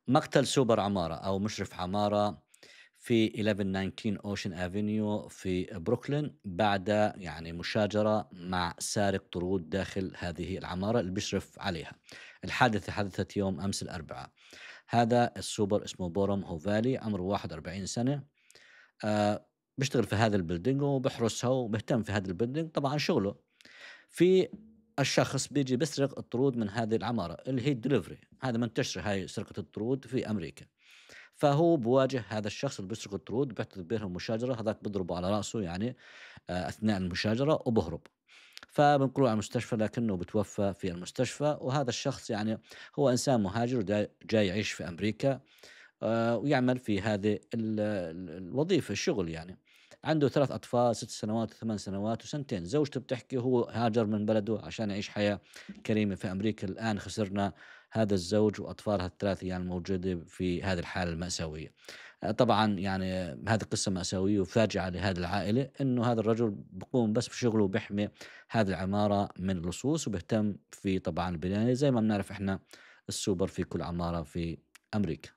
مقتل سوبر عمارة أو مشرف عمارة في 1119 أوشن أفينيو في بروكلين بعد يعني مشاجرة مع سارق طرود داخل هذه العمارة اللي بيشرف عليها. الحادثة حدثت يوم أمس الأربعاء. هذا السوبر اسمه بورم هوفالي، عمره 41 سنة. بيشتغل في هذا البلدينج وبحرسها وبهتم في هذا البلدينج، طبعا شغله. في الشخص بيجي بيسرق الطرود من هذه العمارة اللي هي الدليفري، هذا منتشرة هاي سرقة الطرود في أمريكا. فهو بواجه هذا الشخص اللي بيسرق الطرود، بيعتبرها مشاجرة، هذاك بيضربه على رأسه يعني أثناء المشاجرة وبهرب. فبنقلوه على المستشفى لكنه بتوفى في المستشفى. وهذا الشخص يعني هو إنسان مهاجر جاي يعيش في أمريكا، ويعمل في هذه الوظيفة الشغل يعني. عنده 3 أطفال 6 سنوات و8 سنوات وسنتين. زوجته بتحكي هو هاجر من بلده عشان يعيش حياة كريمة في أمريكا. الآن خسرنا هذا الزوج وأطفالها ال3 يعني الموجودة في هذه الحالة المأساوية. طبعًا يعني هذه قصة مأساوية وفاجعة لهذه العائلة، إنه هذا الرجل بيقوم بس بشغله وبيحمي هذه العمارة من اللصوص، وبيهتم في طبعًا البناية زي ما بنعرف إحنا السوبر في كل عمارة في أمريكا.